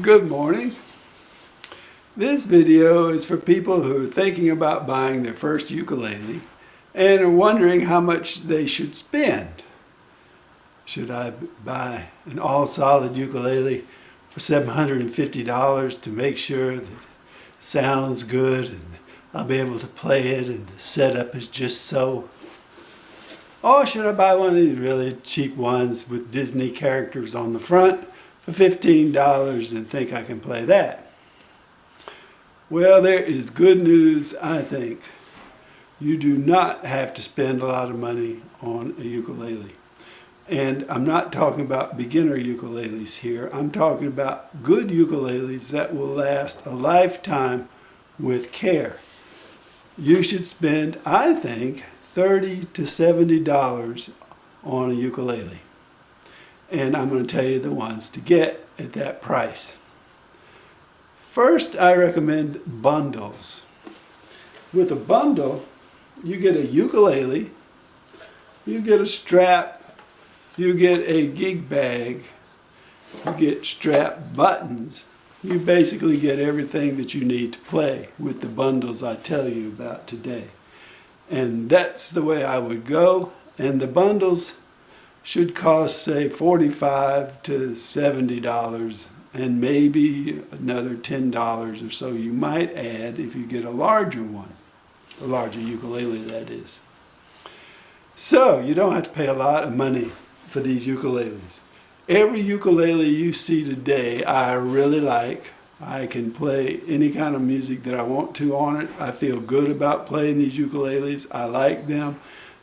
Good morning. This video is for people who are thinking about buying their first ukulele and are wondering how much they should spend. Should I buy an all-solid ukulele for $750 to make sure that it sounds good and I'll be able to play it and the setup is just so? Or should I buy one of these really cheap ones with Disney characters on the front for $15 and think I can play that? Well, there is good news, I think. You do not have to spend a lot of money on a ukulele. And I'm not talking about beginner ukuleles here. I'm talking about good ukuleles that will last a lifetime with care. You should spend, I think, $30 to $70 on a ukulele. And I'm going to tell you the ones to get at that price. First, I recommend bundles. With a bundle, you get a ukulele, you get a strap, you get a gig bag, you get strap buttons. You basically get everything that you need to play with the bundles I tell you about today. And that's the way I would go. And the bundles should cost, say, $45 to $70 and maybe another $10 or so you might add if you get a larger one, a larger ukulele that is. So you don't have to pay a lot of money for these ukuleles. Every ukulele you see today I really like. I can play any kind of music that I want to on it. I feel good about playing these ukuleles. I like them.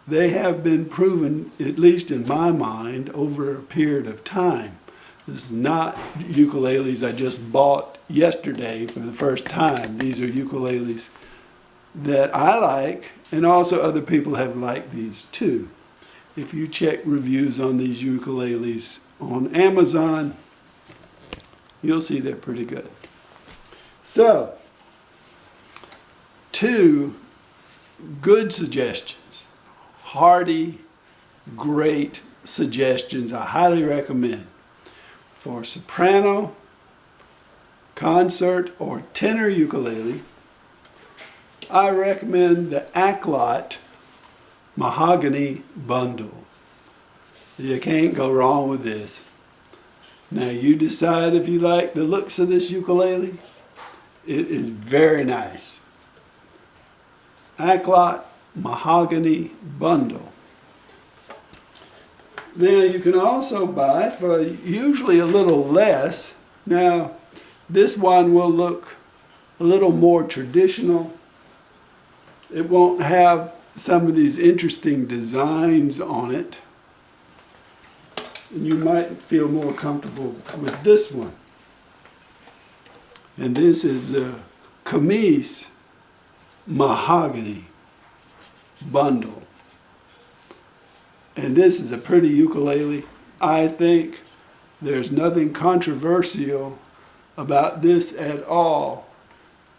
They have been proven, at least in my mind, over a period of time. This is not ukuleles I just bought yesterday for the first time. These are ukuleles that I like, and also other people have liked these too. If you check reviews on these ukuleles on Amazon, you'll see they're pretty good. So, two good suggestions. Hearty, great suggestions I highly recommend. For soprano, concert, or tenor ukulele, I recommend the Aklot mahogany bundle. You can't go wrong with this. Now you decide if you like the looks of this ukulele. It is very nice. Aklot mahogany bundle. Now you can also buy for usually a little less. Now this one will look a little more traditional. It won't have some of these interesting designs on it. And you might feel more comfortable with this one. And this is the Kmise mahogany bundle. And this is a pretty ukulele. I think there's nothing controversial about this at all.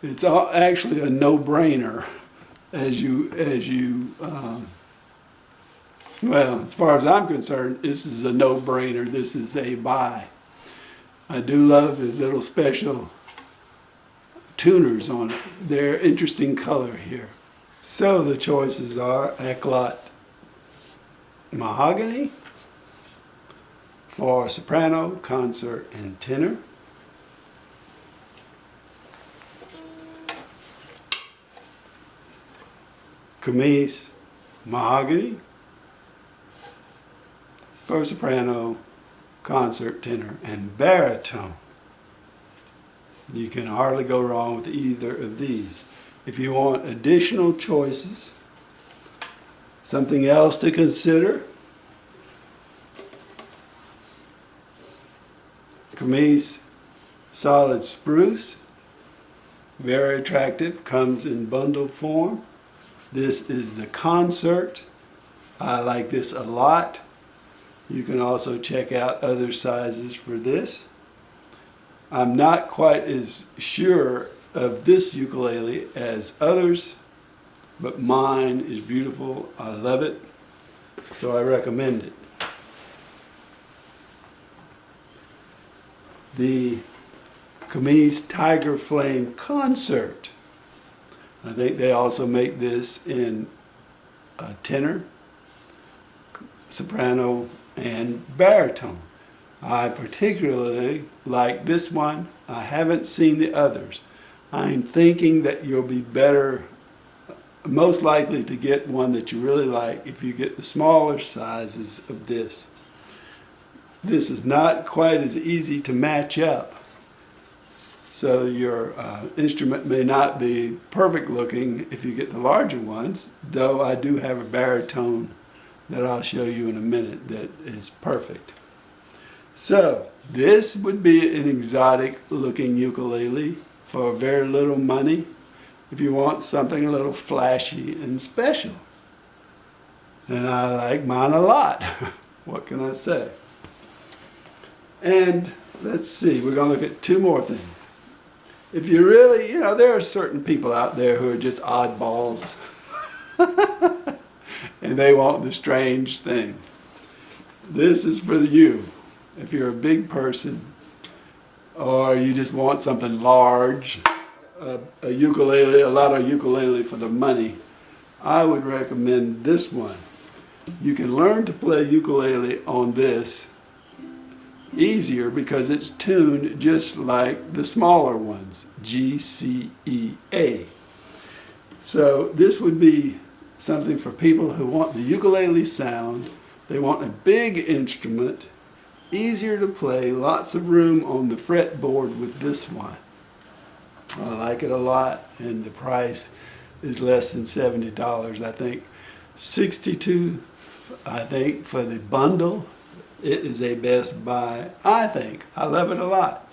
It's actually a no-brainer as far as I'm concerned, this is a no-brainer. This is a buy. I do love the little special tuners on it. They're interesting color here. So the choices are Aklot mahogany for soprano, concert, and tenor. Kmise mahogany for soprano, concert, tenor, and baritone. You can hardly go wrong with either of these. If you want additional choices, something else to consider, Kmise solid spruce, very attractive, comes in bundle form. This is the concert. I like this a lot. You can also check out other sizes for this. I'm not quite as sure of this ukulele as others, but mine is beautiful. I love it, so I recommend it. The Kmise Tiger Flame Concert. I think they also make this in tenor, soprano, and baritone. I particularly like this one. I haven't seen the others. I'm thinking that you'll be better, most likely to get one that you really like if you get the smaller sizes of this. This is not quite as easy to match up, so your instrument may not be perfect looking if you get the larger ones, though I do have a baritone that I'll show you in a minute that is perfect. So this would be an exotic looking ukulele for very little money if you want something a little flashy and special. And I like mine a lot. What can I say? And let's see, we're going to look at two more things. If you really, there are certain people out there who are just oddballs and they want the strange thing. This is for you. If you're a big person or you just want something large, a ukulele, a lot of ukulele for the money, I would recommend this one. You can learn to play ukulele on this easier because it's tuned just like the smaller ones, G, C, E, A. So this would be something for people who want the ukulele sound. They want a big instrument, easier to play, lots of room on the fretboard with this one. I like it a lot, and the price is less than $70. I think $62, I think, for the bundle. It is a best buy, I think. I love it a lot.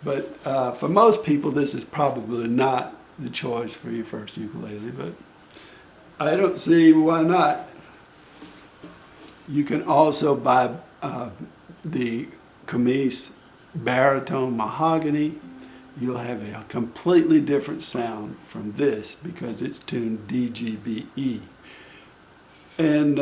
But for most people, this is probably not the choice for your first ukulele, but I don't see why not. You can also buy the Kmise baritone mahogany. You'll have a completely different sound from this because it's tuned D, G, B, E. And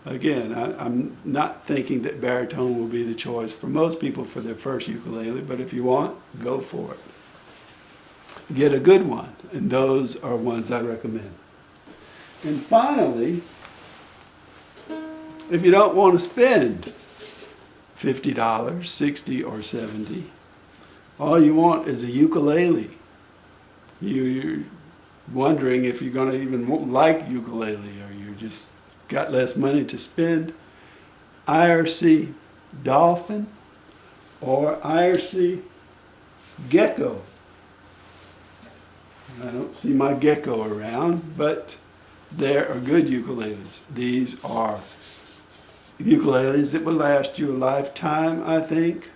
again, I'm not thinking that baritone will be the choice for most people for their first ukulele, but if you want, go for it. Get a good one, and those are ones I recommend. And finally, if you don't want to spend $50, $60, or $70, all you want is a ukulele. You're wondering if you're going to even like ukulele, or you just got less money to spend. IRC Dolphin or IRC Gecko. I don't see my Gecko around, but there are good ukuleles. These are ukuleles that will last you a lifetime, I think.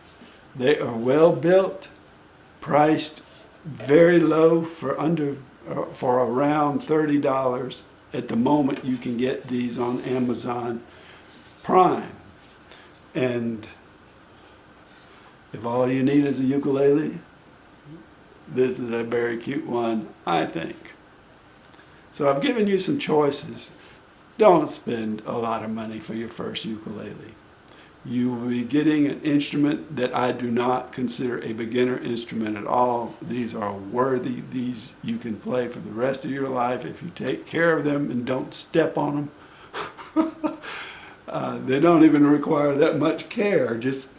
They are well built, priced very low for around $30. At the moment, you can get these on Amazon Prime. And if all you need is a ukulele, this is a very cute one, I think. So I've given you some choices. Don't spend a lot of money for your first ukulele. You will be getting an instrument that I do not consider a beginner instrument at all. These are worthy. These you can play for the rest of your life if you take care of them and don't step on them. They don't even require that much care. Just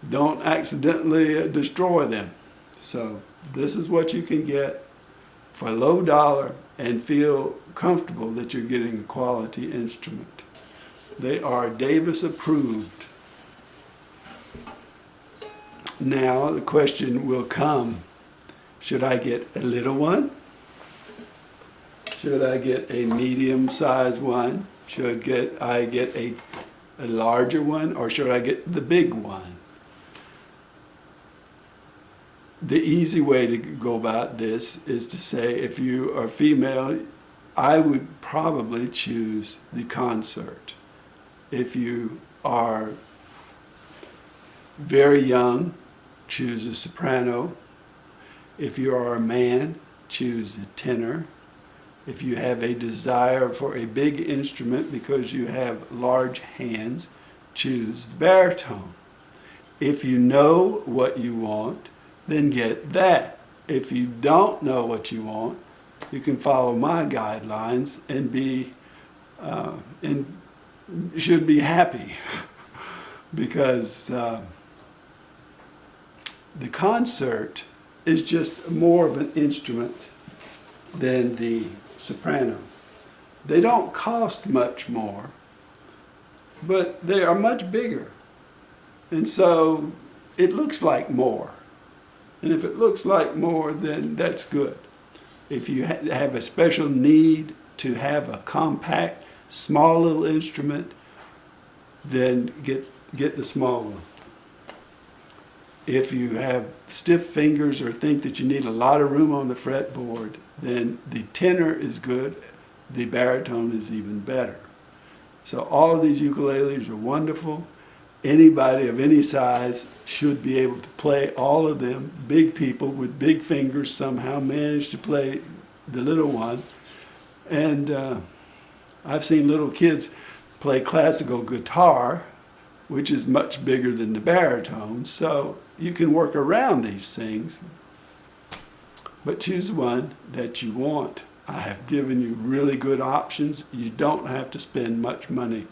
don't accidentally destroy them. So this is what you can get for low dollar and feel comfortable that you're getting a quality instrument. They are Davis approved. Now the question will come, should I get a little one? Should I get a medium sized one? Should I get a larger one, or should I get the big one? The easy way to go about this is to say, if you are female, I would probably choose the concert. If you are very young, choose a soprano. If you are a man, choose a tenor. If you have a desire for a big instrument because you have large hands, choose the baritone. If you know what you want, then get that. If you don't know what you want, you can follow my guidelines and should be happy because the concert is just more of an instrument than the soprano. They don't cost much more, but they are much bigger. And so it looks like more. And if it looks like more, then that's good. If you have a special need to have a compact, small little instrument, then get the small one. If you have stiff fingers or think that you need a lot of room on the fretboard, then the tenor is good, the baritone is even better. So all of these ukuleles are wonderful. Anybody of any size should be able to play all of them. Big people with big fingers somehow manage to play the little one. And I've seen little kids play classical guitar, which is much bigger than the baritone. So you can work around these things, but choose one that you want. I have given you really good options. You don't have to spend much money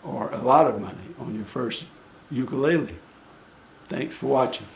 or a lot of money on your first ukulele. Thanks for watching.